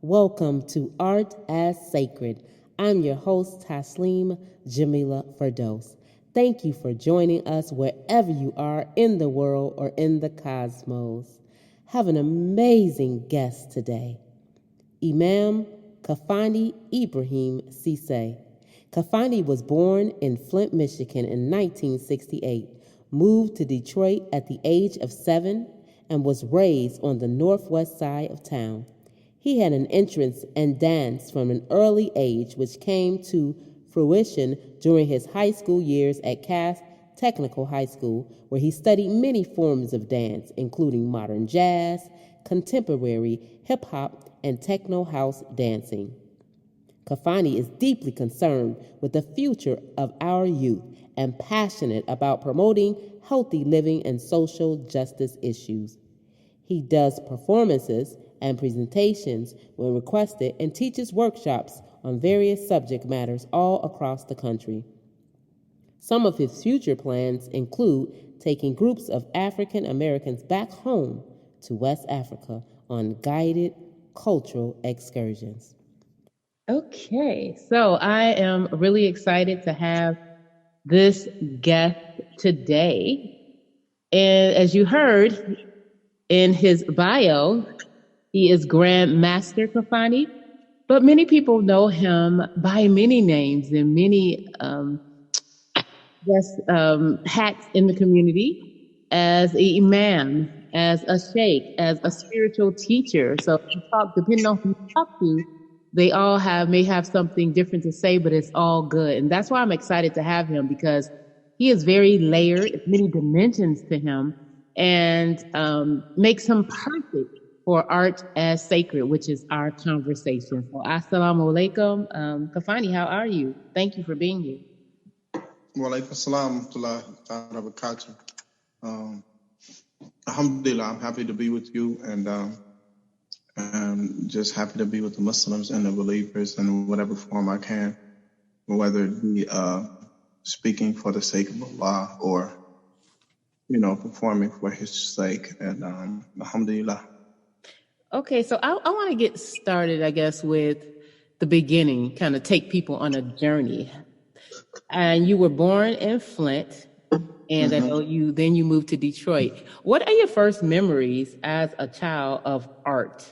Welcome to Art as Sacred. I'm your host, Tasleem Jamila. Thank you for joining us wherever you are in the world or in the cosmos. Have an amazing guest today, Imam Kafani Ibrahim Cisse. Kafani was born in Flint, Michigan in 1968, moved to Detroit at the age of 7, and was raised on the northwest side of town. He had an interest in dance from an early age, which came to fruition during his high school years at Cass Technical High School, where he studied many forms of dance, including modern jazz, contemporary hip hop, and techno house dancing. Kafani is deeply concerned with the future of our youth and passionate about promoting healthy living and social justice issues. He does performances and presentations when requested and teaches workshops on various subject matters all across the country. Some of his future plans include taking groups of African Americans back home to West Africa on guided cultural excursions. Okay, so I am really excited to have this guest today. And as you heard in his bio, he is Grand Master Kafani, but many people know him by many names and many hats in the community as an imam, as a sheikh, as a spiritual teacher. So if you talk, depending on who you talk to, they all may have something different to say, but it's all good. And that's why I'm excited to have him, because he is very layered, many dimensions to him, and makes him perfect for art as sacred, which is our conversation. So assalamu alaikum. Kafani, how are you? Thank you for being here. Wa alaikum assalam wa barakatuh. Alhamdulillah, I'm happy to be with you, and I'm just happy to be with the Muslims and the believers in whatever form I can, whether it be speaking for the sake of Allah or, performing for His sake. And alhamdulillah. Okay, so I want to get started, I guess, with the beginning, kind of take people on a journey. And you were born in Flint, and I know you moved to Detroit. What are your first memories as a child of art?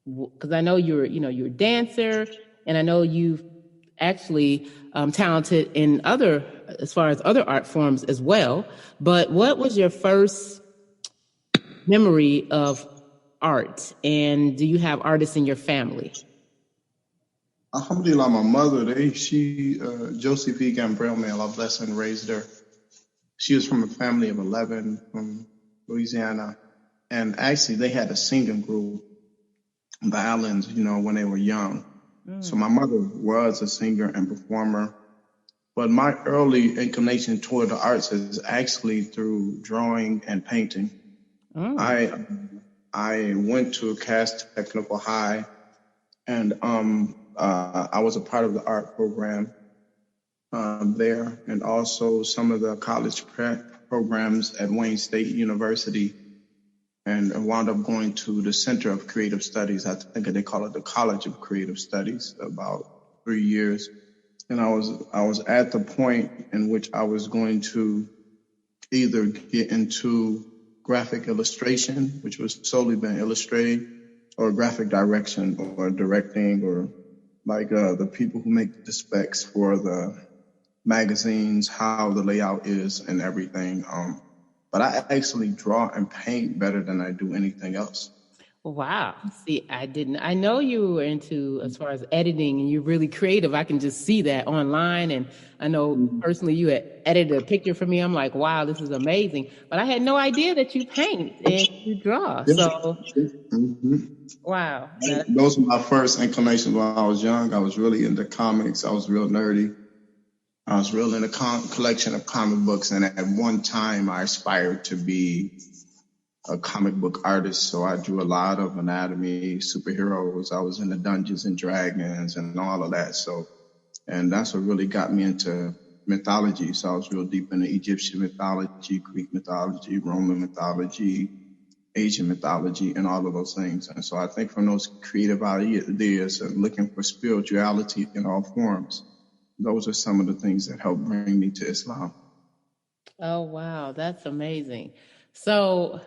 Because I know you're a dancer, and I know you've actually talented in as far as other art forms as well. But what was your first memory of art, and do you have artists in your family? Alhamdulillah, my mother, Josie P. Gambrell, may Allah bless and raised her. She was from a family of 11 from Louisiana. And actually, they had a singing group on the islands, when they were young. So my mother was a singer and performer. But my early inclination toward the arts is actually through drawing and painting. I went to Cass Technical High, and I was a part of the art program there, and also some of the college prep programs at Wayne State University, and I wound up going to the Center of Creative Studies. I think they call it the College of Creative Studies, about 3 years. And I was at the point in which I was going to either get into graphic illustration, which was solely been illustrating, or graphic direction or directing, or like the people who make the specs for the magazines, how the layout is and everything. But I actually draw and paint better than I do anything else. Wow. See, I know you were into, as far as editing, and you're really creative. I can just see that online. And I know personally you had edited a picture for me. I'm like, wow, this is amazing. But I had no idea that you paint and you draw. Yes. So, wow. Those were my first inclinations when I was young. I was really into comics. I was real nerdy. I was real into collection of comic books. And at one time, I aspired to be a comic book artist, so I drew a lot of anatomy, superheroes. I was into Dungeons and Dragons and all of that. And that's what really got me into mythology. So I was real deep into Egyptian mythology, Greek mythology, Roman mythology, Asian mythology and all of those things. And so I think from those creative ideas and looking for spirituality in all forms, those are some of the things that helped bring me to Islam. Oh, wow. That's amazing. So,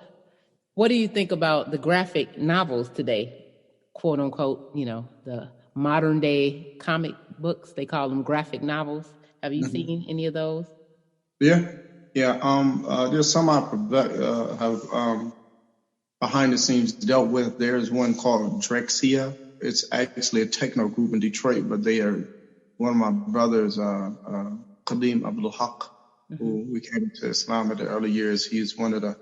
what do you think about the graphic novels today? Quote unquote, the modern day comic books. They call them graphic novels. Have you seen any of those? Yeah. There's some I have behind the scenes dealt with. There's one called Drexia. It's actually a techno group in Detroit, but they are one of my brothers, Kadeem Abdul Haq, who we came to Islam at the early years. He's one of the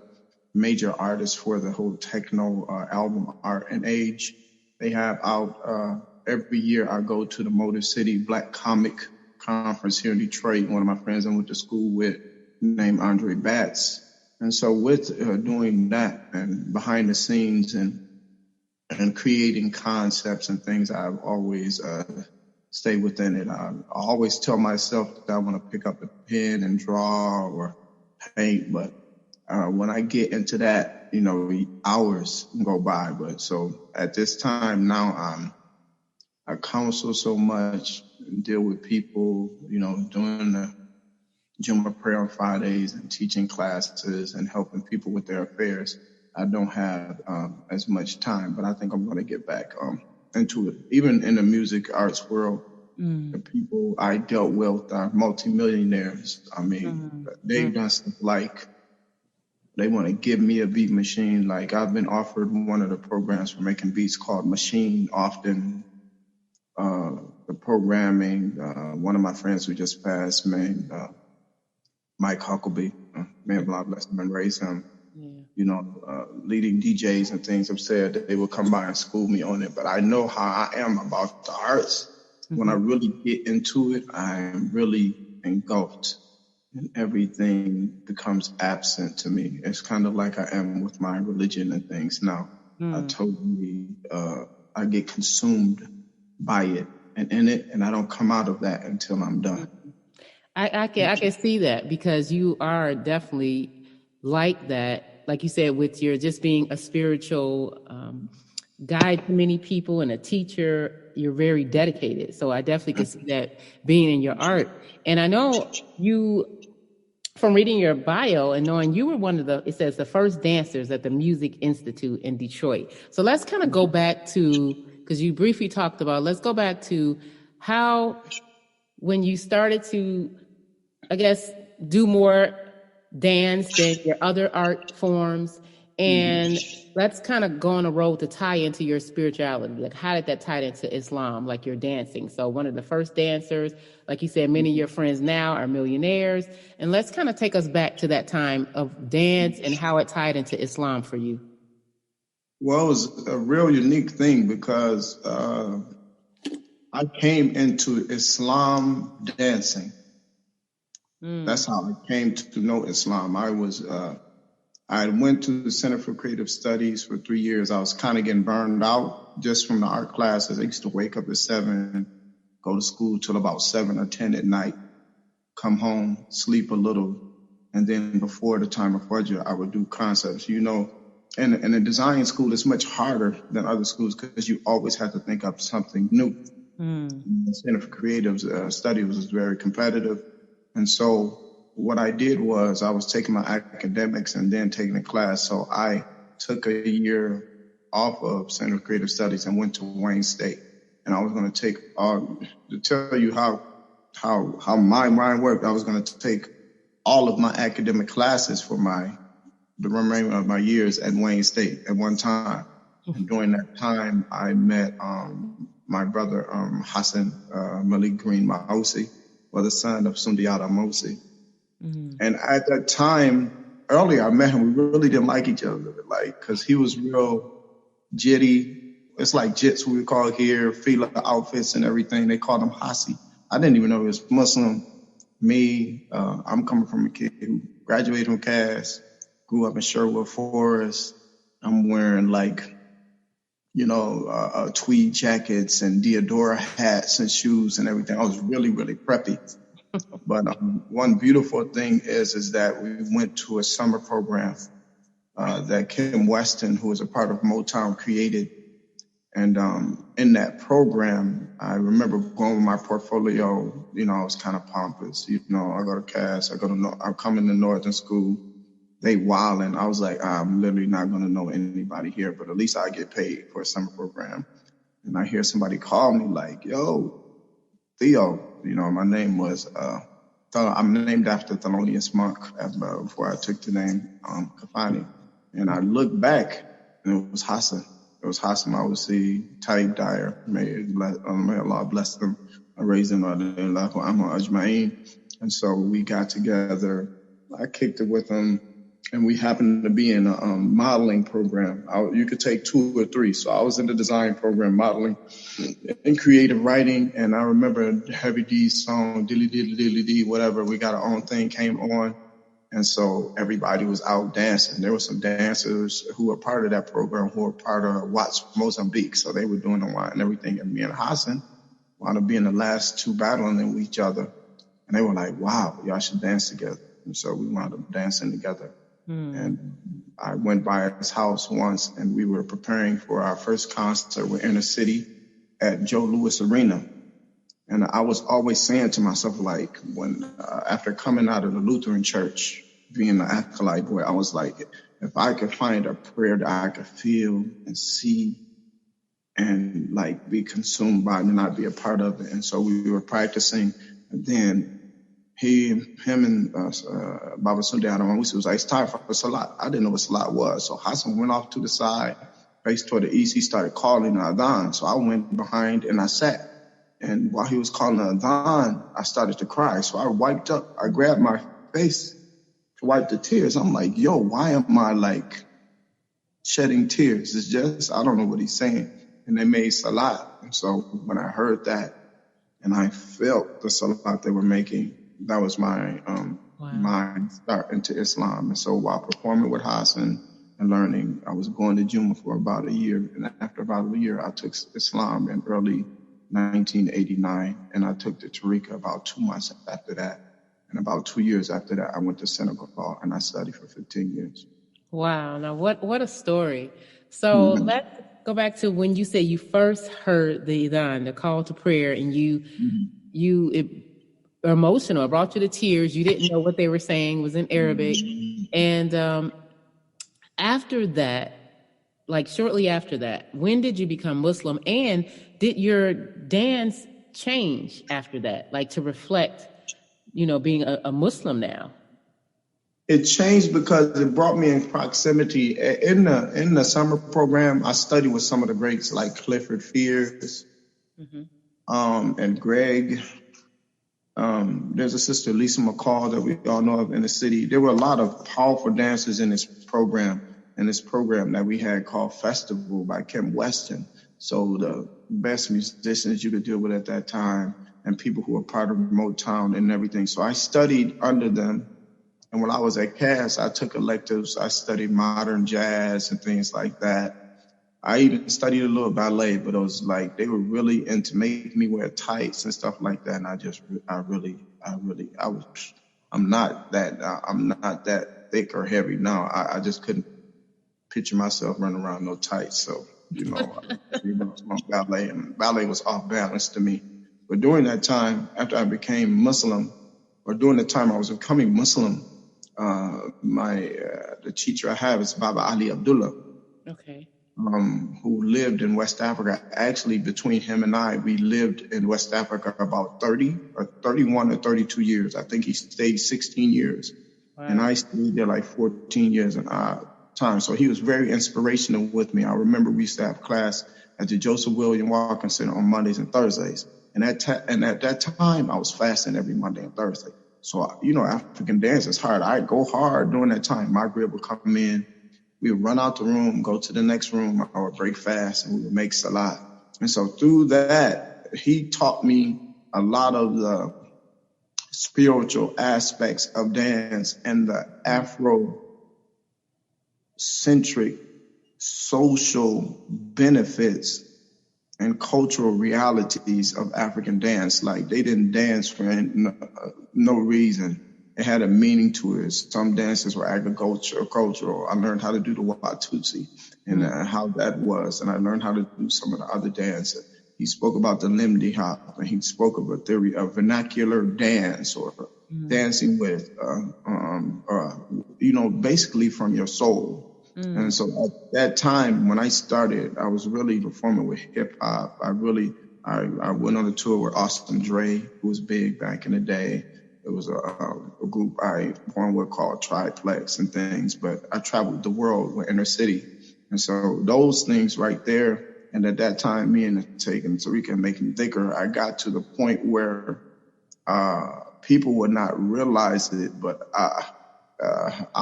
major artists for the whole techno album art and age. They have out every year. I go to the Motor City Black Comic Conference here in Detroit. One of my friends I went to school with named Andre Batts. And so with doing that and behind the scenes and creating concepts and things, I've always stayed within it. I always tell myself that I want to pick up a pen and draw or paint, but when I get into that, hours go by. But so at this time now, I counsel so much and deal with people, doing the Juma prayer on Fridays and teaching classes and helping people with their affairs. I don't have as much time, but I think I'm going to get back into it. Even in the music arts world, the people I dealt with are multimillionaires. I mean, they've done stuff like they want to give me a beat machine. Like I've been offered one of the programs for making beats called Machine often. The programming, one of my friends who just passed, Mike Huckabee, may Allah bless him and raise him. Leading DJs and things have said that they will come by and school me on it. But I know how I am about the arts. When I really get into it, I am really engulfed and everything becomes absent to me. It's kind of like I am with my religion and things now. I get consumed by it and in it, and I don't come out of that until I'm done. I can see that because you are definitely like that. Like you said, with your just being a spiritual guide to many people and a teacher, you're very dedicated. So I definitely can see that being in your art. And I know you, from reading your bio and knowing you were one of it says the first dancers at the Music Institute in Detroit. So let's kind of go back to, because you briefly talked about, let's go back to how, when you started to, I guess, do more dance than your other art forms, and let's kind of go on a road to tie into your spirituality. Like, how did that tie into Islam, like your dancing? So one of the first dancers, like you said, many of your friends now are millionaires. And let's kind of take us back to that time of dance and how it tied into Islam for you. Well, it was a real unique thing because I came into Islam dancing. That's how I came to know Islam. I went to the Center for Creative Studies for 3 years. I was kind of getting burned out just from the art classes. I used to wake up at 7, go to school till about 7 or 10 at night, come home, sleep a little, and then before the time of Fajr, I would do concepts. In a design school, it's much harder than other schools because you always have to think up something new. The Center for Creative Studies was very competitive. And so what I did was I was taking my academics and then taking a class. So I took a year off of Center for Creative Studies and went to Wayne State. And I was going to take, to tell you how my mind worked, I was going to take all of my academic classes for the remainder of my years at Wayne State at one time. And during that time, I met my brother Hassan Malik Green Mausi, or the son of Sundiata Mosi. And at that time, earlier I met him, we really didn't like each other, because he was real jitty. It's like jits we would call here, fila outfits and everything. They called him Hasi. I didn't even know he was Muslim. Me, I'm coming from a kid who graduated from Cass, grew up in Sherwood Forest. I'm wearing tweed jackets and Diodora hats and shoes and everything. I was really, really preppy. But one beautiful thing is that we went to a summer program that Kim Weston, who was a part of Motown, created. And in that program, I remember going with my portfolio. You know, I was kind of pompous. You know, I go to Cass, I'm coming to Northern School. They wilding. I was like, I'm literally not going to know anybody here, but at least I get paid for a summer program. And I hear somebody call me like, yo, Theo. You know, my name was, I'm named after Thelonious Monk before I took the name Kafani. And I looked back and it was Hassan. It was Hassan Mawasi, Taib Dyer. May Allah bless them. I raised them ajma'in. And so we got together. I kicked it with them. And we happened to be in a modeling program. You could take 2 or 3. So I was in the design program, modeling and creative writing. And I remember Heavy D's song, Dilly Dilly Dilly Dee, whatever. We got our own thing came on. And so everybody was out dancing. There were some dancers who were part of that program who were part of Watts Mozambique. So they were doing the wine and everything. And me and Hassan wound up being the last 2 battling with each other. And they were like, wow, y'all should dance together. And so we wound up dancing together. And I went by his house once and we were preparing for our first concert with Inner City at Joe Louis Arena. And I was always saying to myself, like, when after coming out of the Lutheran church, being an acolyte boy, I was like, if I could find a prayer that I could feel and see and like be consumed by and not be a part of it. And so we were practicing. And then him and Baba Sunday Adamawisi was like, it's time for Salat. I didn't know what Salat was. So Hassan went off to the side, faced toward the east. He started calling the Adhan. So I went behind and I sat. And while he was calling the Adhan, I started to cry. So I grabbed my face to wipe the tears. I'm like, yo, why am I like shedding tears? It's just, I don't know what he's saying. And they made Salat. And so when I heard that and I felt the Salat they were making, that was my my start into Islam. And so while performing with Hassan and learning, I was going to Juma for about a year. And after about a year, I took Islam in early 1989. And I took the Tariqa about 2 months after that. And about 2 years after that, I went to Senegal and I studied for 15 years. Wow. Now, what a story. So let's go back to when you said you first heard the Adhan, the call to prayer, and it emotional. It brought you to tears. You didn't know what they were saying. It was in Arabic. And after that, like shortly after that, when did you become Muslim? And did your dance change after that, like to reflect, being a Muslim now? It changed because it brought me in proximity. In the summer program, I studied with some of the greats like Clifford Fears and Greg. There's a sister, Lisa McCall, that we all know of in the city. There were a lot of powerful dancers in this program that we had called Festival by Kim Weston. So the best musicians you could deal with at that time and people who were part of Motown and everything. So I studied under them. And when I was at Cass, I took electives. I studied modern jazz and things like that. I even studied a little ballet, but it was like they were really into making me wear tights and stuff like that. And I'm not that thick or heavy now. I just couldn't picture myself running around no tights. So, ballet, and ballet was off balance to me. But during that time, after I became Muslim, or during the time I was becoming Muslim, the teacher I have is Baba Ali Abdullah. Okay. Who lived in West Africa. Actually, between him and I, we lived in West Africa about 31 or 32 years. I think he stayed 16 years. Wow. And I stayed there like 14 years in time. So he was very inspirational with me. I remember we used to have class at the Joseph William Walker Center on Mondays and Thursdays. And at that time, I was fasting every Monday and Thursday. So, African dance is hard. I go hard during that time. My grip would come in. We would run out the room, go to the next room, I would break fast, and we would make salat. And so through that, he taught me a lot of the spiritual aspects of dance and the Afro-centric social benefits and cultural realities of African dance. Like, they didn't dance for no reason. it had a meaning to it. Some dances were agricultural. I learned how to do the Watusi and how that was, and I learned how to do some of the other dances. He spoke about the limdi hop, and he spoke of a theory of vernacular dance or dancing with, basically from your soul. And so at that time, when I started, I was really performing with hip hop. I went on a tour with Austin Dre, who was big back in the day. It was a group I performed with called Triplex and things, but I traveled the world with Inner City. And so those things right there, and at that time, me and Taking Tariq and Making Thicker, I got to the point where people would not realize it, but I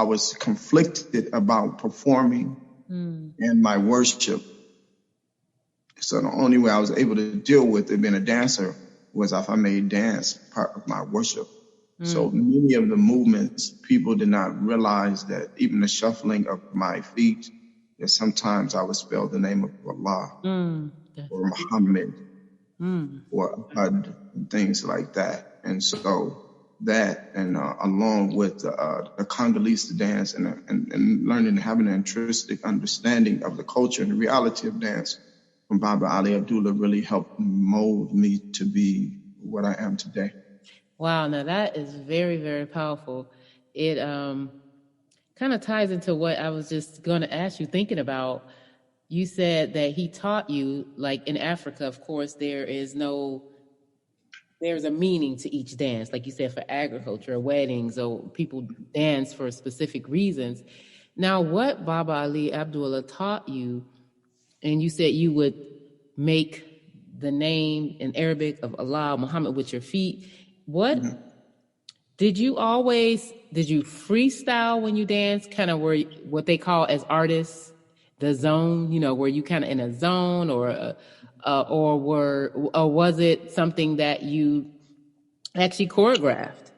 was conflicted about performing and my worship. So the only way I was able to deal with it being a dancer was if I made dance part of my worship. So many of the movements, people did not realize that even the shuffling of my feet, that sometimes I would spell the name of Allah or Muhammad or Ahad and things like that. And so that, and along with the Congolese dance and learning and having an intrinsic understanding of the culture and the reality of dance from Baba Ali Abdullah really helped mold me to be what I am today. Wow, now that is very, very powerful. It kind of ties into what I was just going to ask you, thinking about. You said that he taught you, like in Africa, of course, there's a meaning to each dance. Like you said, for agriculture, or weddings, or people dance for specific reasons. Now, what Baba Ali Abdullah taught you, and you said you would make the name in Arabic of Allah, Muhammad, with your feet. What did you freestyle when you dance? Kind of where what they call as artists the zone, where you kind of in a zone, or was it something that you actually choreographed?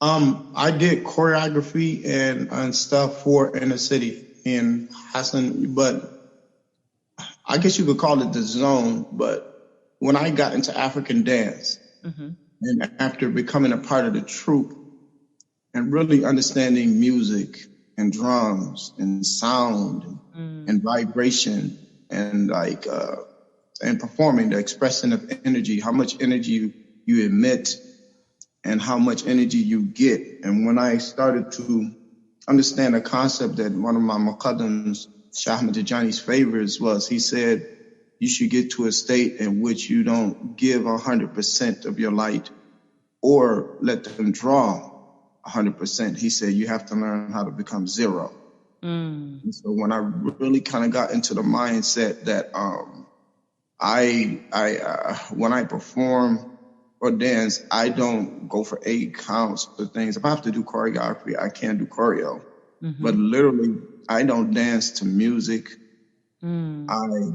I did choreography and stuff for Inner City in Hassan, but I guess you could call it the zone. But when I got into African dance, and after becoming a part of the troupe and really understanding music and drums and sound and vibration and and performing, the expression of energy, how much energy you emit and how much energy you get. And when I started to understand a concept that one of my Muqaddams, Shah Ahmad Tijani's favorites was, he said, you should get to a state in which you don't give 100% of your light or let them draw 100%. He said, you have to learn how to become zero. And so when I really kind of got into the mindset that when I perform or dance, I don't go for 8 counts or things. If I have to do choreography, I can do choreo. But literally, I don't dance to music. I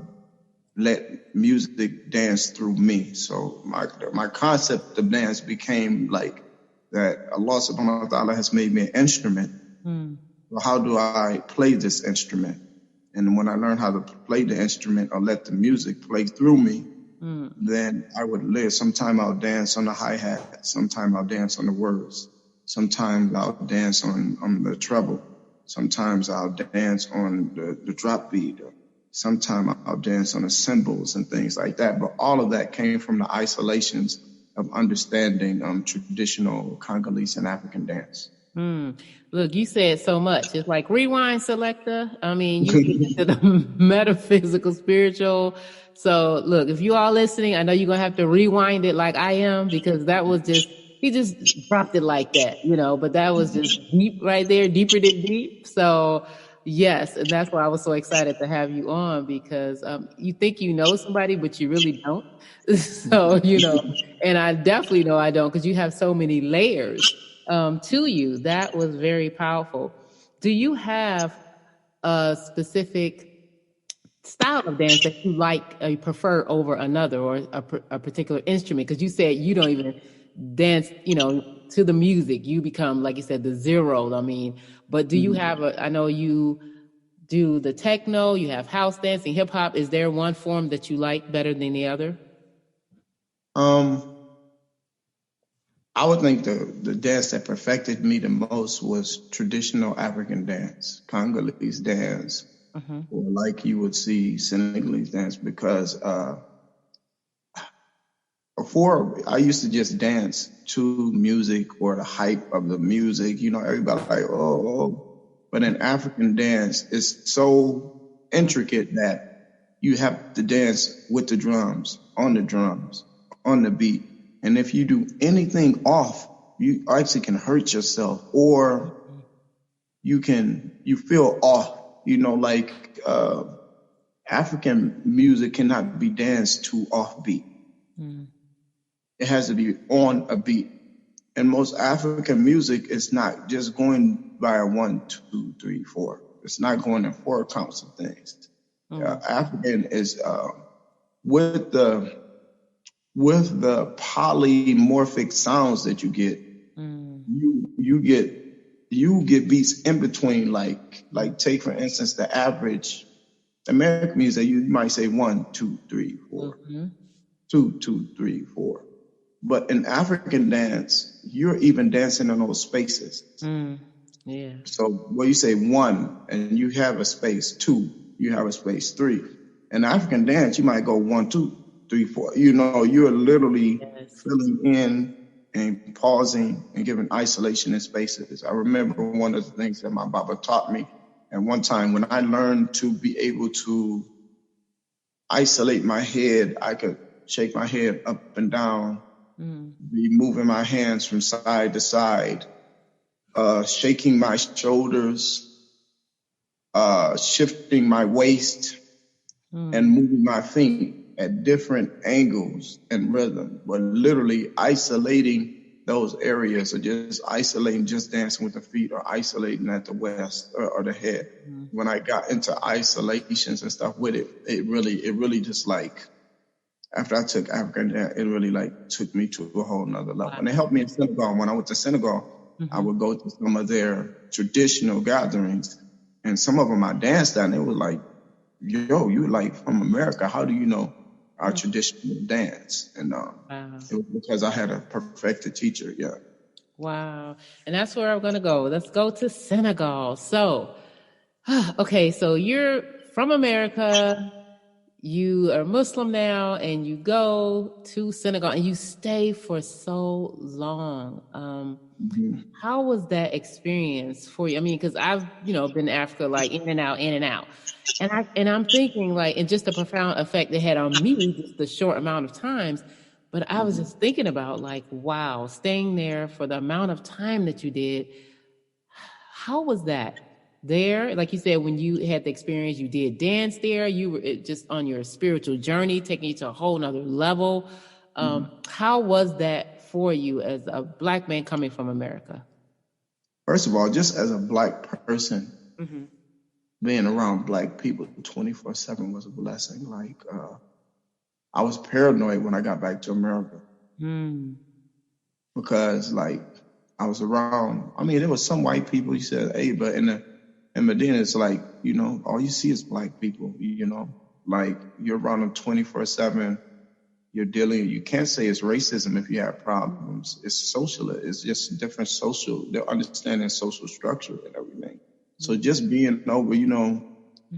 let music dance through me. So my concept of dance became like that Allah subhanahu wa ta'ala has made me an instrument. So how do I play this instrument? And when I learn how to play the instrument or let the music play through me, then I would live. Sometime I'll dance on the hi-hat. Sometime I'll dance on the words. Sometimes I'll dance on the treble. Sometimes I'll dance on the drop beat. Sometimes I'll dance on the cymbals and things like that. But all of that came from the isolations of understanding traditional Congolese and African dance. Look, you said so much. It's like rewind selector. I mean, you get into the metaphysical, spiritual. So look, if you all listening, I know you're going to have to rewind it like I am, because that was he just dropped it like that, but that was just deep right there, deeper than deep. So yes, and that's why I was so excited to have you on, because you think you know somebody, but you really don't. So, and I definitely know I don't, because you have so many layers to you. That was very powerful. Do you have a specific style of dance that you you prefer over another, or a particular instrument? Because you said you don't even dance, to the music. You become, like you said, the zero. I mean, but do you have I know you do the techno, you have house dancing, hip hop. Is there one form that you like better than the other? I would think the dance that perfected me the most was traditional African dance, Congolese dance, or like you would see Senegalese dance, because before I used to just dance to music or the hype of the music. You know, everybody like, oh, oh. But in African dance, it's so intricate that you have to dance with the drums, on the beat. And if you do anything off, you actually can hurt yourself, or you feel off. You know, like African music cannot be danced to off beat. It has to be on a beat. And most African music is not just going by a 1, 2, 3, 4. It's not going in 4 counts of things. African is with the polymorphic sounds that you get. You get beats in between. Like take for instance the average American music. You might say 1, 2, 3, 4. 2, 2, 3, 4. But in African dance, you're even dancing in those spaces. Yeah. So where you say 1 and you have a space, 2, you have a space, 3. In African dance, you might go 1, 2, 3, 4. You know, you're literally filling in and pausing and giving isolation in spaces. I remember one of the things that my Baba taught me. And one time when I learned to be able to isolate my head, I could shake my head up and down, be moving my hands from side to side, shaking my shoulders, shifting my waist, and moving my feet at different angles and rhythm, but literally isolating those areas, or just isolating, just dancing with the feet, or isolating at the waist or the head. When I got into isolations and stuff with it, it really just like, after I took African dance, it really like took me to a whole nother level. And it helped me in Senegal. When I went to Senegal, I would go to some of their traditional gatherings, and some of them I danced at, and it was like, yo, you like from America, how do you know our traditional dance? And it was because I had a perfected teacher. Yeah. Wow. And that's where I'm going to go. Let's go to Senegal. So, okay, so you're from America, you are Muslim now, and you go to Senegal and you stay for so long. How was that experience for you? I mean, because I've, been to Africa, like in and out, in and out. And I'm thinking, like, and just the profound effect it had on me, just the short amount of times. But I was just thinking about, like, wow, staying there for the amount of time that you did. How was that there? Like you said, when you had the experience, you did dance there. You were just on your spiritual journey, taking you to a whole nother level. How was that for you as a Black man coming from America? First of all, just as a Black person, being around Black people 24/7 was a blessing. Like, I was paranoid when I got back to America because, like, I was around. I mean, there was some white people. You said, "Hey," but in Medina, it's like, all you see is Black people. Like, you're around them 24/7. You're dealing. You can't say it's racism if you have problems. It's social. It's just different social. They're understanding social structure and everything. So just being over,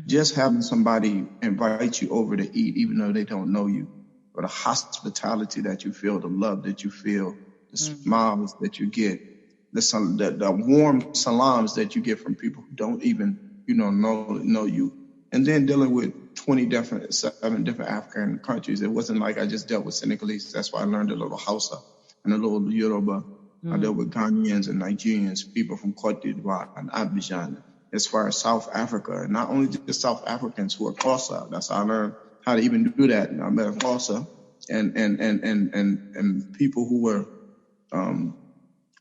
just having somebody invite you over to eat, even though they don't know you, or the hospitality that you feel, the love that you feel, the smiles that you get, the warm salams that you get from people who don't even, know you. And then dealing with 7 different African countries. It wasn't like I just dealt with Senegalese. That's why I learned a little Hausa and a little Yoruba. I dealt with Ghanaians and Nigerians, people from Cote d'Ivoire and Abidjan. As far as South Africa, and not only just South Africans who are Xhosa. That's how I learned how to even do that. I met a Xhosa and people who were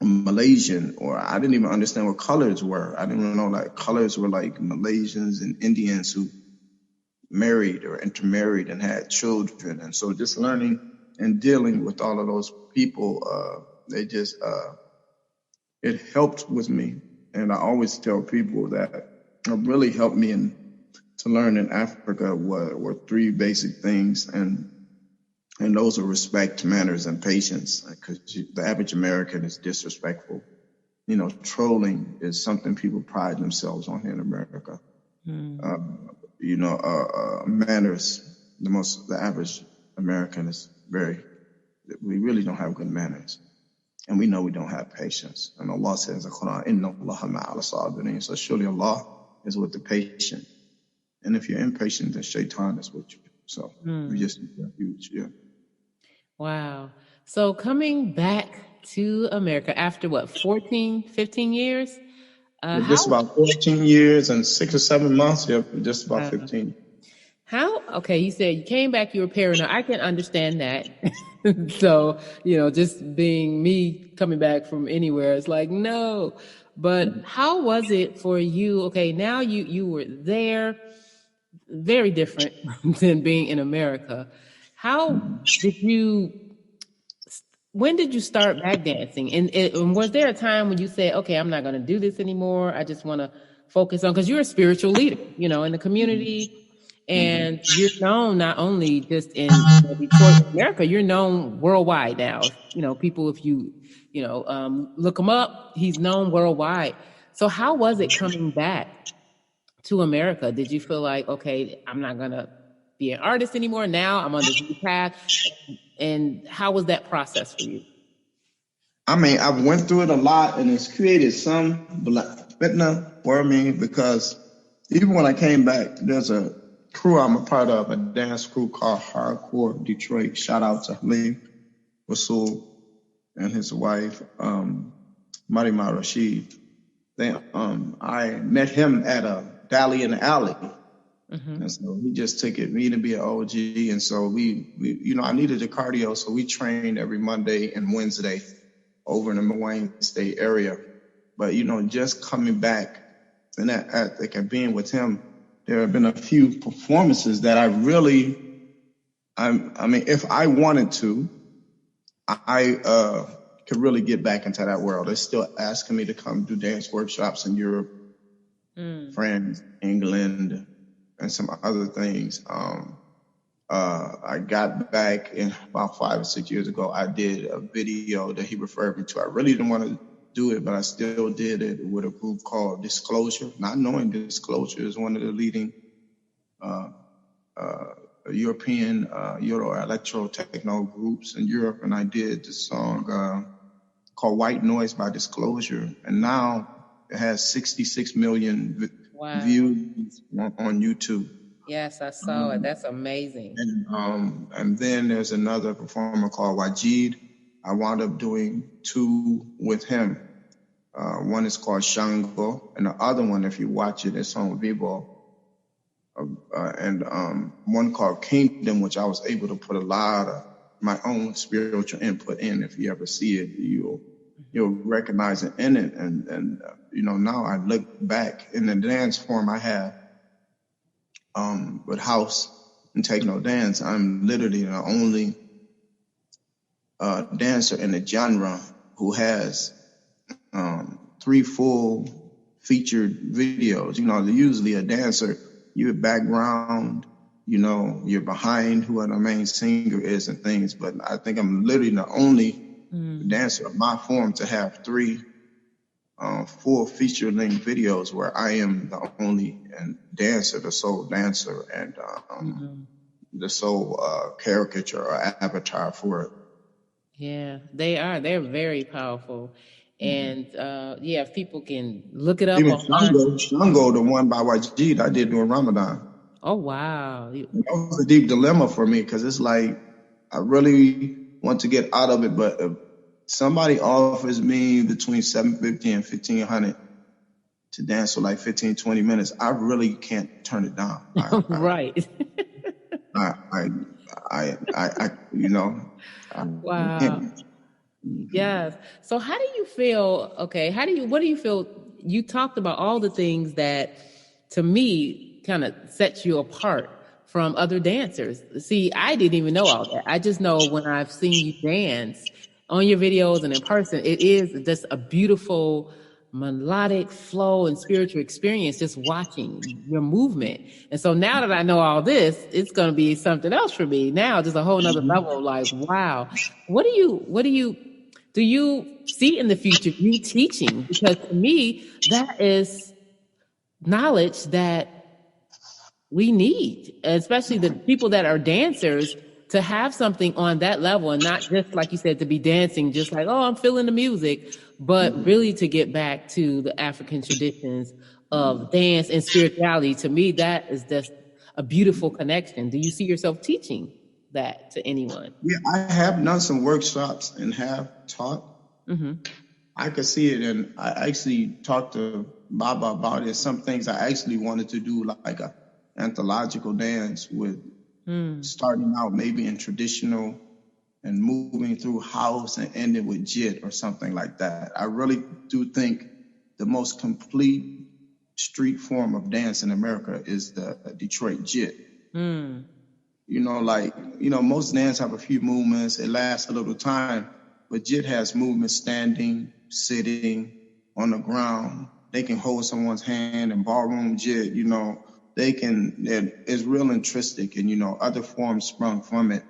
Malaysian, or I didn't even understand what colors were. I didn't even know like colors were like Malaysians and Indians who married or intermarried and had children. And so just learning and dealing with all of those people, it helped with me. And I always tell people that what really helped me to learn in Africa were 3 basic things. And And those are respect, manners, and patience, because the average American is disrespectful. You know, trolling is something people pride themselves on here in America. You know, manners, the average American is we really don't have good manners. And we know we don't have patience. And Allah says in the Quran, Inna Allaha ma'al sabirin. So surely Allah is with the patient. And if you're impatient, then Shaitan is with you. So we just need refuge, yeah. Wow. So coming back to America after what, 14, 15 years? Just about 14 years and 6 or 7 months, yeah, just about 15. Okay, you said you came back, you were paranoid. I can understand that. So, you know, just being me coming back from anywhere, it's like, no. But how was it for you? Okay, now you were there, very different than being in America. When did you start back dancing? And was there a time when you said, okay, I'm not going to do this anymore. I just want to focus on, because you're a spiritual leader, you know, in the community. And you're known not only just in Detroit, America, you're known worldwide now. You know, people, if you look him up, he's known worldwide. So how was it coming back to America? Did you feel like, okay, I'm not going to be an artist anymore. Now I'm on this new path. And how was that process for you? I mean, I went through it a lot, and it's created some fitna for me, because even when I came back, there's a crew I'm a part of, a dance crew called Hardcore Detroit. Shout out to Halim Rasul and his wife, Marima Rashid. I met him at a Dali in the Alley. And so he just took me to be an OG. And so we, you know, I needed the cardio. So we trained every Monday and Wednesday over in the Wayne State area. But, you know, just coming back and that ethic and being with him, there have been a few performances that I mean, if I wanted to, I could really get back into that world. They're still asking me to come do dance workshops in Europe, France, England, and some other things. I got back about 5 or 6 years ago. I did a video that he referred me to. I really didn't want to do it, but I still did it with a group called Disclosure. Not knowing Disclosure is one of the leading European Euro electro techno groups in Europe, and I did the song called White Noise by Disclosure, and now it has 66 million views on YouTube. Yes, I saw it. That's amazing. And then there's another performer called Wajid. I wound up doing 2 with him. One is called Shango, and the other one, if you watch it, it's on Vivo. And one called Kingdom, which I was able to put a lot of my own spiritual input in. If you ever see it, you'll recognize it in it. And you know, now I look back in the dance form I have with house and techno dance. I'm literally the only dancer in the genre who has 3 full featured videos. You know, usually a dancer, you're background, you know, you're behind who the main singer is and things. But I think I'm literally the only dancer of my form to have 3 full feature-length videos where I am the only dancer, the sole dancer, and the sole caricature or avatar for it. Yeah, they are. They're very powerful. And yeah, if people can look it up. Even Shango, the one by Wajid, I did during Ramadan. Oh, wow. That was a deep dilemma for me, because it's like, I really want to get out of it, but if somebody offers me between $750 and $1,500 to dance for like 15, 20 minutes, I really can't turn it down. Right. You know. Wow. Yes. So how do you feel? Okay. What do you feel? You talked about all the things that, to me, kind of sets you apart from other dancers. See, I didn't even know all that. I just know when I've seen you dance on your videos and in person, it is just a beautiful melodic flow and spiritual experience just watching your movement. And so now that I know all this, it's going to be something else for me now, just a whole nother level. Like, wow, do you see in the future you teaching? Because to me, that is knowledge that we need, especially the people that are dancers, to have something on that level and not just, like you said, to be dancing just like, oh, I'm feeling the music, but really to get back to the African traditions of dance and spirituality. To me, that is just a beautiful connection. Do you see yourself teaching that to anyone? Yeah, I have done some workshops and have taught. I could see it, and I actually talked to Baba about it. Some things I actually wanted to do, like a anthological dance with starting out maybe in traditional and moving through house and ending with jit or something like that. I really do think the most complete street form of dance in America is the Detroit jit. You know, most dance have a few movements. It lasts a little time, but jit has movements standing, sitting, on the ground. They can hold someone's hand in ballroom jit. You know, it's real intrinsic, and, you know, other forms sprung from it.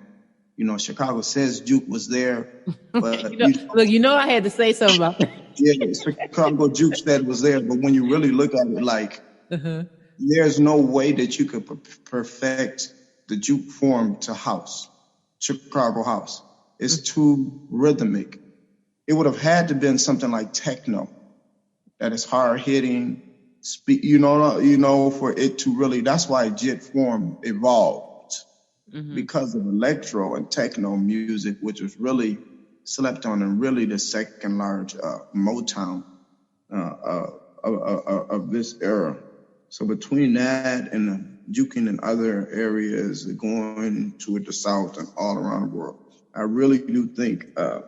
You know, Chicago says juke was there, but I had to say something about that. Yeah, Chicago juke said was there, but when you really look at it, like, there's no way that you could perfect the juke form to house, Chicago house. It's too rhythmic. It would have had to been something like techno, that is hard hitting, you know, for it to really. That's why jit form evolved, because of electro and techno music, which was really slept on, and really the second large Motown of this era. So between that and the juking in other areas, going to the South and all around the world, I really do think that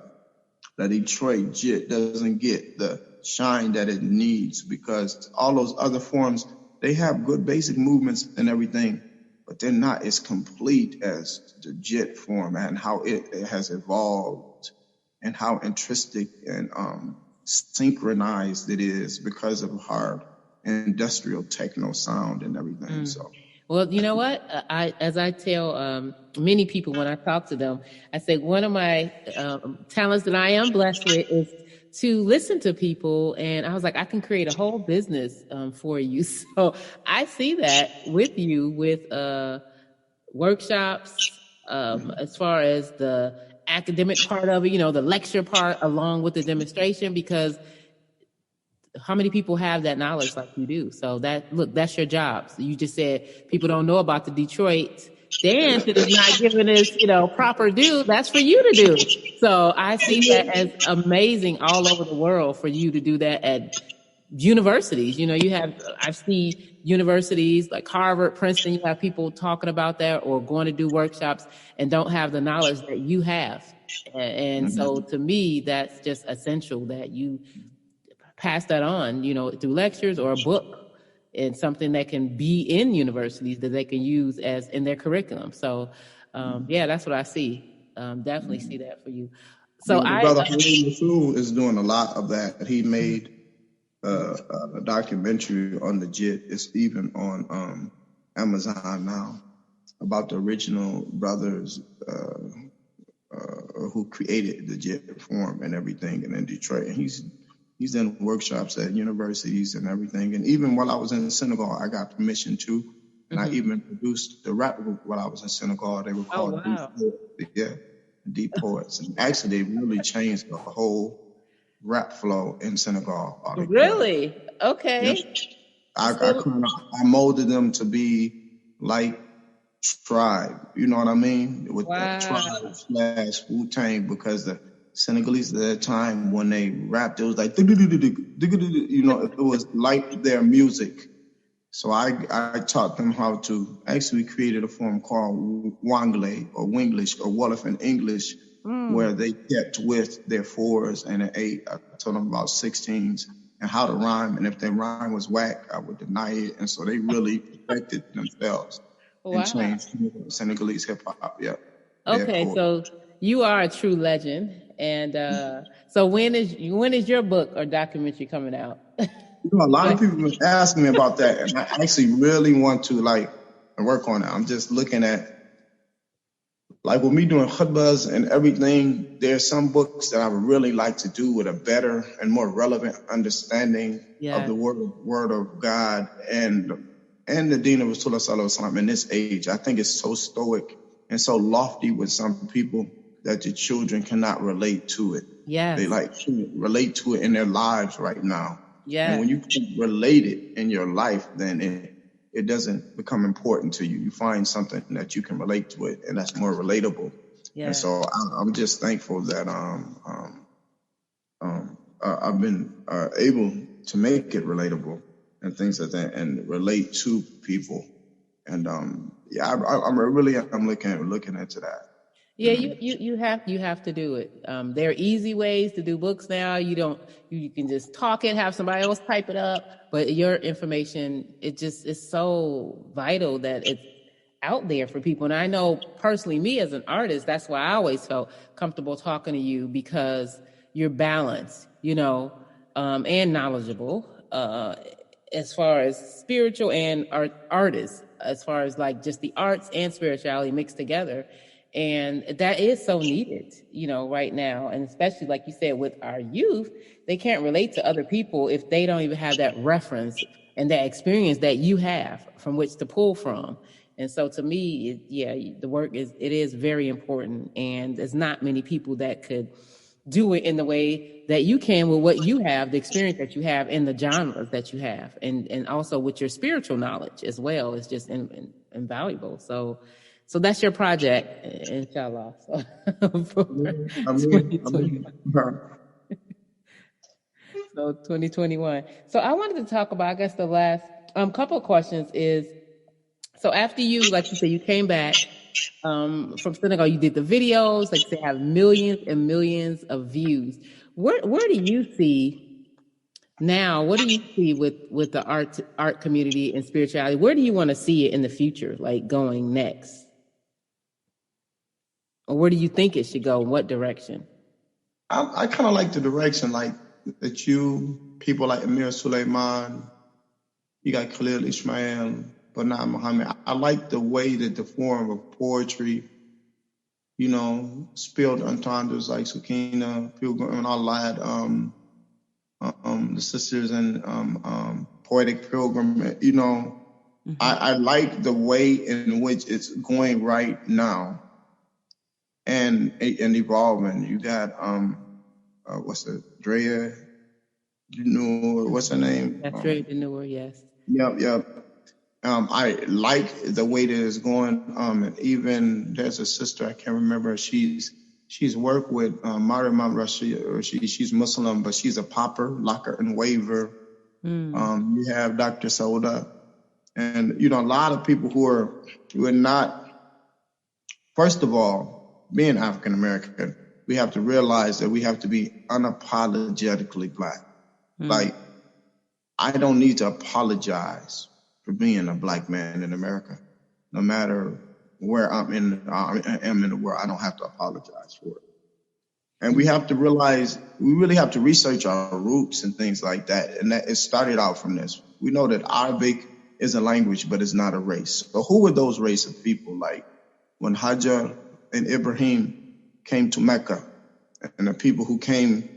Detroit jit doesn't get the shine that it needs, because all those other forms, they have good basic movements and everything, but they're not as complete as the jit form, and how it has evolved and how intrinsic and synchronized it is because of hard industrial techno sound and everything. So, well, you know what? As I tell many people when I talk to them, I say one of my talents that I am blessed with is to listen to people. And I was like, I can create a whole business for you. So I see that with you with workshops, as far as the academic part of it, you know, the lecture part along with the demonstration, because how many people have that knowledge like you do? So that's your job. So you just said people don't know about the Detroit dance. It is not given its, you know, proper due. That's for you to do. So I see that as amazing all over the world for you to do that at universities. You know, I've seen universities like Harvard, Princeton, you have people talking about that or going to do workshops and don't have the knowledge that you have. And so to me, that's just essential that you pass that on, you know, through lectures or a book, and something that can be in universities that they can use as in their curriculum. So, yeah, that's what I see. Definitely see that for you. So the brother Masood is doing a lot of that. He made a documentary on the jit. It's even on Amazon now, about the original brothers who created the jit form and everything, and in Detroit. And he's done workshops at universities and everything. And even while I was in Senegal, I got permission to, and I even produced the rap group while I was in Senegal. They were called Deep Poets. And actually, they really changed the whole rap flow in Senegal. Really? Okay. Yes. I molded them to be like Tribe. You know what I mean? With Tribe / Wu-Tang, because the Senegalese at that time, when they rapped, it was like, you know, it was like their music. So I taught them how to actually created a form called Wangle or Winglish or Wolof in English, where they kept with their 4s and an 8. I taught them about 16s and how to rhyme. And if their rhyme was whack, I would deny it. And so they really perfected themselves and changed Senegalese hip hop. Yeah. Okay, so you are a true legend. And so when is your book or documentary coming out? A lot of people have been asking me about that, and I actually really want to work on it. I'm just looking at, like, with me doing khutbahs and everything, there's some books that I would really like to do with a better and more relevant understanding of the word of God and the Deen of Rasulullah Sallallahu Alaihi Wasallam in this age. I think it's so stoic and so lofty with some people that the children cannot relate to it. Yes. They relate to it in their lives right now. Yeah. And when you can relate it in your life, then it doesn't become important to you. You find something that you can relate to it, and that's more relatable. Yeah. And so I'm just thankful that I've been able to make it relatable and things like that, and relate to people. And I'm looking into that. Yeah, you have to do it. There are easy ways to do books now. You can just talk it, have somebody else type it up, but your information, it just is so vital that it's out there for people. And I know personally, me as an artist, that's why I always felt comfortable talking to you, because you're balanced, and knowledgeable, as far as spiritual and artists, as far as like just the arts and spirituality mixed together. And that is so needed, right now. And especially, like you said, with our youth, they can't relate to other people if they don't even have that reference and that experience that you have from which to pull from. And so to me, the work is very important. And there's not many people that could do it in the way that you can with what you have, the experience that you have, and the genres that you have. And also with your spiritual knowledge as well. It's just invaluable. So that's your project, inshallah. So 2021. So I wanted to talk about, I guess the last couple of questions is, so after you, like you said, you came back from Senegal, you did the videos, like you say, have millions and millions of views. Where do you see now, what do you see with the art community and spirituality? Where do you want to see it in the future, like going next? Or where do you think it should go? What direction? I kind of like the direction, like that people like Amir Suleiman, you got Khalil Ismail, Bernard Muhammad. I like the way that the form of poetry, spilled entendres like Sukina, Pilgrim, all that, the sisters and Poetic Pilgrim, Mm-hmm. I like the way in which it's going right now. And evolving. You got Drea Deneur, what's her name? That's Drea Deneur, yes. Yep. I like the way that it's going. And even there's a sister, I can't remember. She's worked with Mariam Rashid, or she's Muslim, but she's a popper, locker and waver. You have Dr. Sauda, and a lot of people who are not. First of all, being African American, we have to realize that we have to be unapologetically Black. Like, I don't need to apologize for being a Black man in America. No matter where I am in the world, I don't have to apologize for it. And we have to realize, we really have to research our roots and things like that. And that it started out from this. We know that Arabic is a language, but it's not a race. So who were those race of people? Like when Hajar and Ibrahim came to Mecca, and the people who came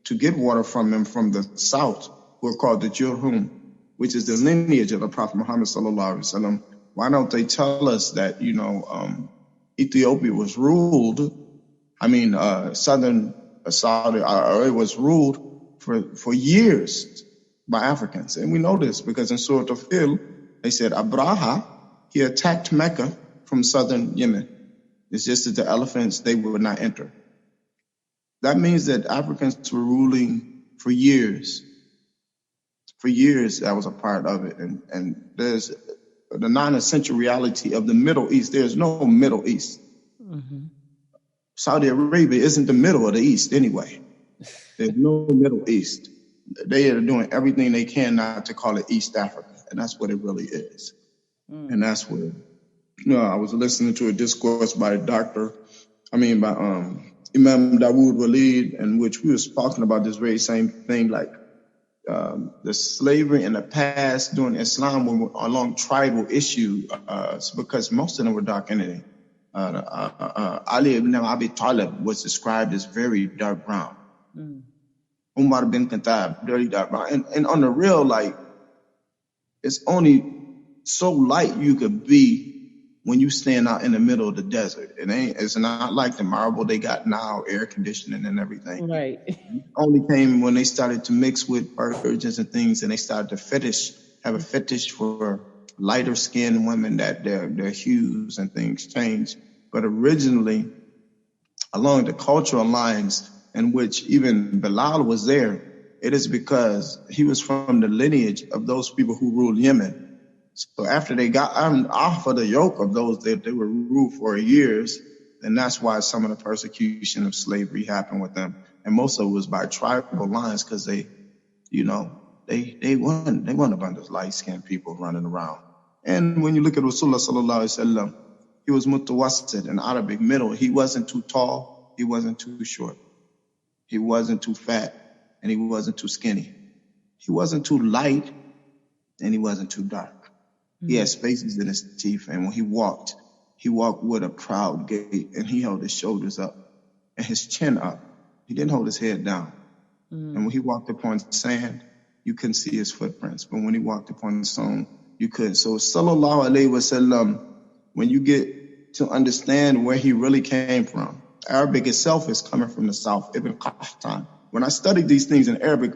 to get water from them from the south were called the Jurhum, which is the lineage of the Prophet Muhammad sallallahu alaihi wasallam. Why don't they tell us that, Ethiopia was ruled, southern Saudi Arabia was ruled for years by Africans. And we know this because in Surah Al-Fil, they said Abraha, he attacked Mecca from southern Yemen. It's just that the elephants, they would not enter. That means that Africans were ruling for years. For years, that was a part of it. And there's the non-essential reality of the Middle East. There's no Middle East. Mm-hmm. Saudi Arabia isn't the middle of the East anyway. There's no Middle East. They are doing everything they can not to call it East Africa. And that's what it really is. And that's where, I was listening to a discourse by Imam Dawood Walid, in which we was talking about this very same thing, like the slavery in the past during Islam were along tribal issue, because most of them were dark anything. Ali ibn Abi Talib was described as very dark brown. Umar bin Khattab, dirty dark brown. And on the real, like, it's only so light you could be when you stand out in the middle of the desert. It's not like the marble they got now, air conditioning and everything. Right. It only came when they started to mix with virgins and things, and they started to have a fetish for lighter skinned women, that their hues and things changed. But originally, along the cultural lines in which even Bilal was there, it is because he was from the lineage of those people who ruled Yemen. So after they got off of the yoke of those that they were ruled for years, and that's why some of the persecution of slavery happened with them. And most of it was by tribal lines, because they weren't a bunch of light-skinned people running around. And when you look at Rasulullah sallallahu alaihi wasallam, he was mutawassit, in Arabic, middle. He wasn't too tall, he wasn't too short. He wasn't too fat, and he wasn't too skinny. He wasn't too light, and he wasn't too dark. He had spaces in his teeth, and when he walked with a proud gait, and he held his shoulders up and his chin up. He didn't hold his head down. And when he walked upon sand, you couldn't see his footprints. But when he walked upon the stone, you could. So, sallallahu alaihi wasallam, when you get to understand where he really came from, Arabic itself is coming from the south, Ibn Qahtan. When I studied these things in Arabic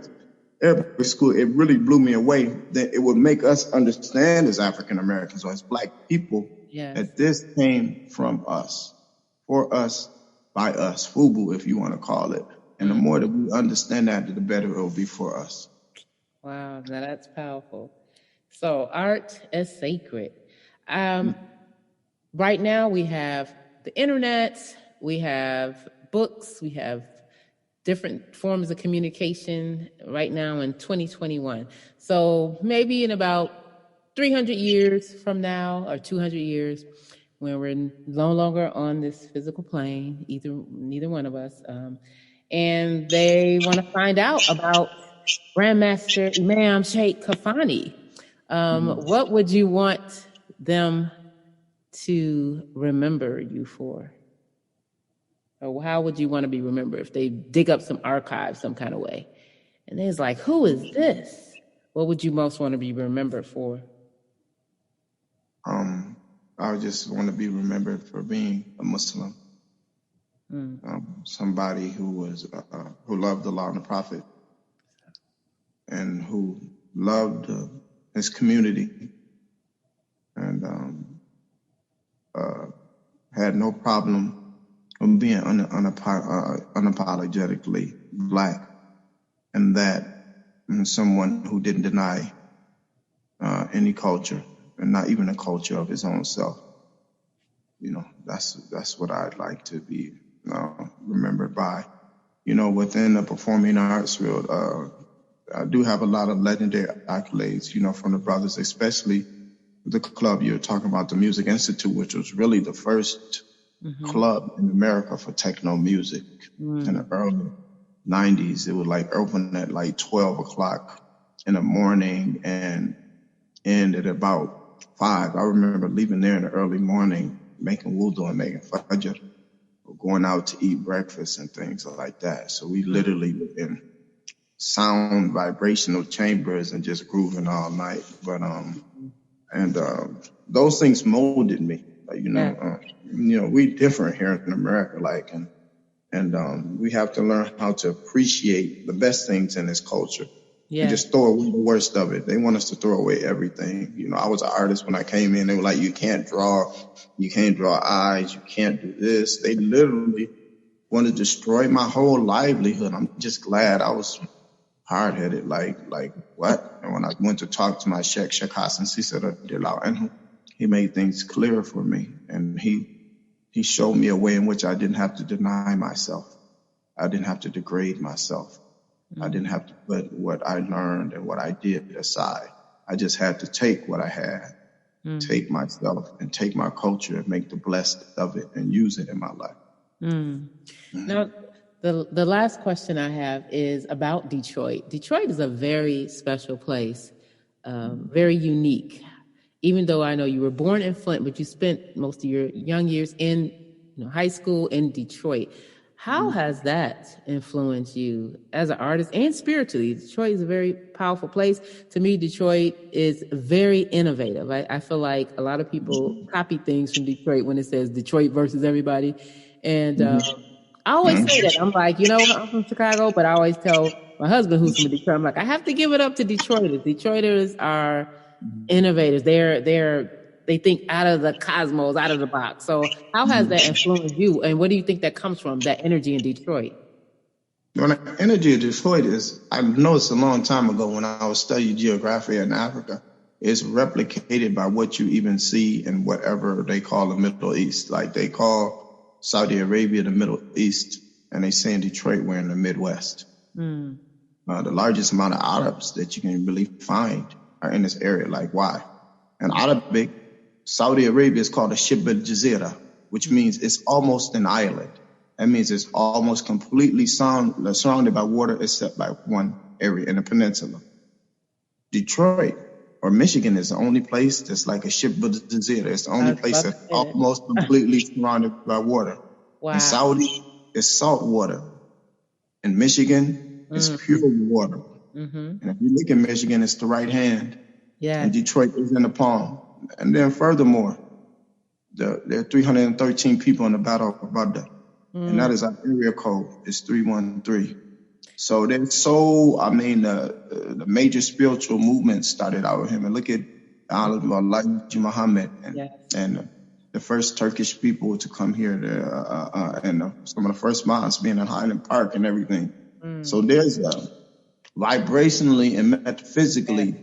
school, it really blew me away that it would make us understand as African Americans or as black people that this came from us, for us, by us, FUBU, if you want to call it. And the more that we understand that, the better it will be for us. Wow, now that's powerful. So art as sacred. Right now we have the internet, we have books, we have different forms of communication right now in 2021. So maybe in about 300 years from now, or 200 years, when we're no longer on this physical plane, neither one of us, and they want to find out about Grandmaster Imam Sheikh Kafani, what would you want them to remember you for? Or how would you want to be remembered if they dig up some archives some kind of way? And it's like, who is this? What would you most want to be remembered for? I would just want to be remembered for being a Muslim. Somebody who loved Allah and the Prophet, and who loved his community, and had no problem of being unapologetically black, and someone who didn't deny any culture, and not even a culture of his own self. That's what I'd like to be remembered by. Within the performing arts field, I do have a lot of legendary accolades, from the brothers, especially the club you're talking about, the Music Institute, which was really the first club in America for techno music in the early 90s. It would open at 12 o'clock in the morning and end at about 5. I remember leaving there in the early morning, making wudu and making fajr, or going out to eat breakfast and things like that. So we literally were in sound vibrational chambers and just grooving all night. But those things molded me. We different here in America, and we have to learn how to appreciate the best things in this culture. And just throw away the worst of it. They want us to throw away everything. I was an artist when I came in. They were like, you can't draw eyes, you can't do this. They literally want to destroy my whole livelihood. I'm just glad I was hard-headed, like what? And when I went to talk to my Sheikh Hassan Cisse, he made things clearer for me, and he showed me a way in which I didn't have to deny myself. I didn't have to degrade myself. I didn't have to put what I learned and what I did aside. I just had to take what I had, take myself and take my culture and make the best of it and use it in my life. Now, the last question I have is about Detroit. Detroit is a very special place, very unique. Even though I know you were born in Flint, but you spent most of your young years in high school in Detroit. How has that influenced you as an artist and spiritually? Detroit is a very powerful place. To me, Detroit is very innovative. I feel like a lot of people copy things from Detroit when it says Detroit versus everybody. And I always say that. I'm like, I'm from Chicago, but I always tell my husband who's from Detroit, I'm like, I have to give it up to Detroiters. Detroiters are innovators. They think out of the cosmos, out of the box. So how has that influenced you? And what do you think that comes from, that energy in Detroit? Well, the energy of Detroit is, I noticed a long time ago when I was studying geography in Africa, it's replicated by what you even see in whatever they call the Middle East. Like they call Saudi Arabia the Middle East, and they say in Detroit we're in the Midwest. The largest amount of Arabs that you can really find are in this area. Like why? In Arabic, Saudi Arabia is called a Shib al-Jazira, which means it's almost an island. That means it's almost completely surrounded by water except by one area in the peninsula. Detroit or Michigan is the only place that's like a Shib al-Jazira. It's the only place that's almost completely surrounded by water. Wow. In Saudi, it's salt water. In Michigan, it's pure water. And if you look at Michigan, it's the right hand. Yeah. And Detroit is in the palm. And then furthermore, there are 313 people in the Battle of Badr. And that is our area code. It's 313. So the major spiritual movement started out with him. And look at Elijah Muhammad and the first Turkish people to come here, and some of the first mosques being in Highland Park and everything. So there's vibrationally and metaphysically,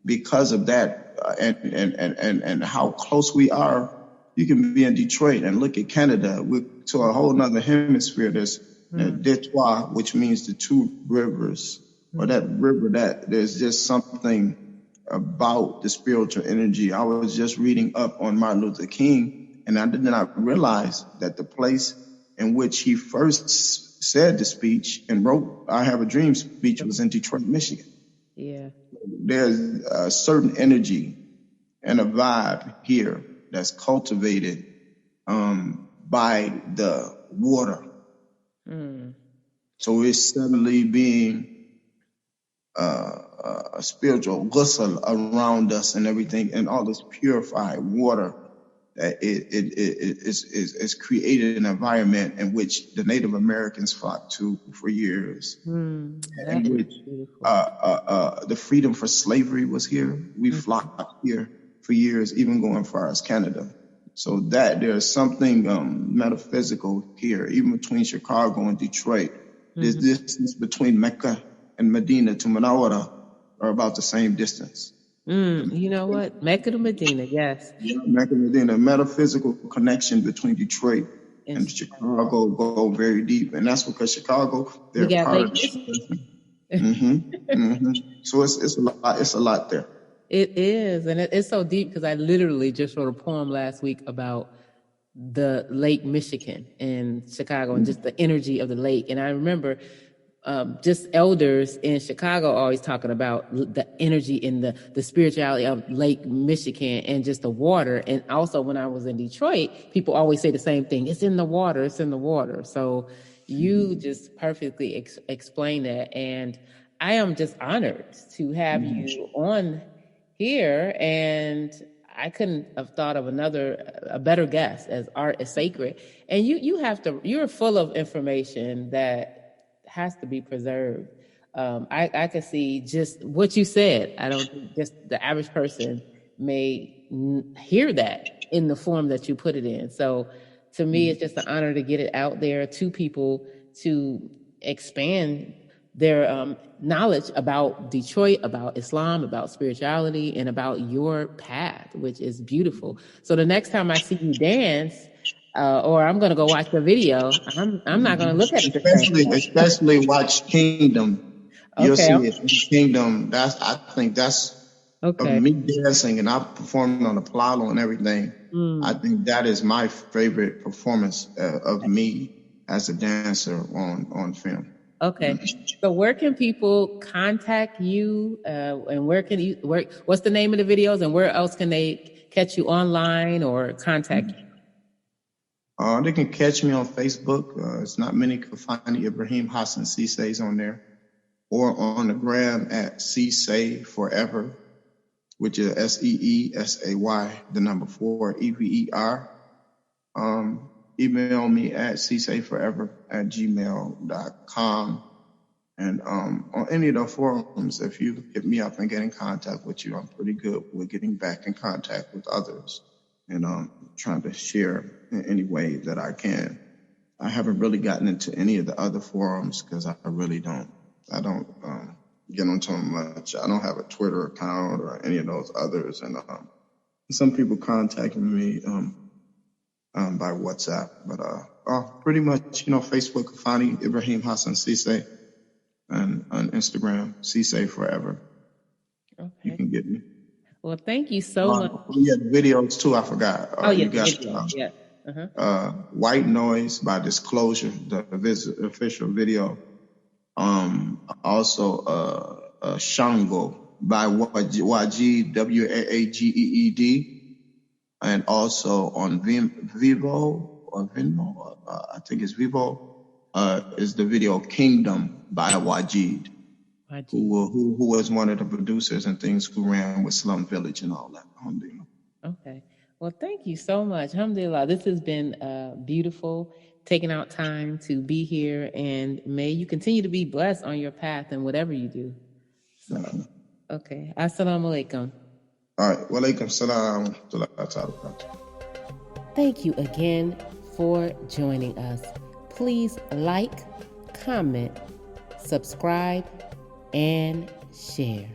because of that, and how close we are, you can be in Detroit and look at Canada to a whole nother hemisphere. There's Detroit, which means the two rivers, or that river, that there's just something about the spiritual energy. I was just reading up on Martin Luther King, and I did not realize that the place in which he first said the speech and wrote I Have a Dream speech was in Detroit, Michigan. Yeah. There's a certain energy and a vibe here that's cultivated by the water. So it's suddenly being a spiritual ghusl around us and everything, and all this purified water that is created an environment in which the Native Americans flocked to for years, in which the freedom for slavery was here. We flocked here for years, even going far as Canada. So that there's something metaphysical here, even between Chicago and Detroit. This distance between Mecca and Medina to Munawwara are about the same distance. You know what? Mecca to Medina, yes. Yeah, Mecca and Medina, metaphysical connection between Detroit and Chicago go very deep. And that's because Chicago, they're part of the So it's a lot there. It is, and it's so deep because I literally just wrote a poem last week about the Lake Michigan in Chicago and just the energy of the lake. And I remember just elders in Chicago always talking about the energy in the spirituality of Lake Michigan and just the water. And also when I was in Detroit, people always say the same thing. It's in the water. It's in the water. So you just perfectly explain that. And I am just honored to have you on here, and I couldn't have thought of a better guest, as art is sacred. And you're full of information that has to be preserved. I could see just what you said. I don't think just the average person may hear that in the form that you put it in. So to me, it's just an honor to get it out there to people to expand their knowledge about Detroit, about Islam, about spirituality, and about your path, which is beautiful. So the next time I see you dance, or I'm going to go watch the video, I'm not going to look at it. Especially watch Kingdom. You'll see it in Kingdom. I think that's me dancing, and I performed on the plalo and everything. I think that is my favorite performance of me as a dancer on film. Okay. So where can people contact you, and where can you work? What's the name of the videos, and where else can they catch you online or contact you? They can catch me on Facebook. It's not many Kafani Ibrahim Cisse on there, or on the gram at Cisse Forever, which is SEESAY4EVER. Email me at cisseforever@gmail.com. And on any of the forums, if you hit me up and get in contact with you, I'm pretty good with getting back in contact with others and trying to share in any way that I can. I haven't really gotten into any of the other forums because I really don't. I don't get onto them much. I don't have a Twitter account or any of those others. And some people contacting me by WhatsApp, but pretty much, Facebook, Kafani Ibrahim Cisse, and on Instagram, Cisse Forever. Okay. You can get me. Well, thank you so much. Yeah, the videos too. I forgot. You got videos, yeah. White Noise by Disclosure, the official video. Also, Shango by Wajeed, WAAGEED, and also on Vivo, I think it's Vivo, is the video Kingdom by Wajeed, who was one of the producers and things, who ran with Slum Village and all that. Alhamdulillah. Okay. Well, thank you so much. Alhamdulillah. This has been beautiful, taking out time to be here, and may you continue to be blessed on your path and whatever you do. So, okay. Assalamu alaikum. All right. Wa alaikum salam. Thank you again for joining us. Please like, comment, subscribe, and share.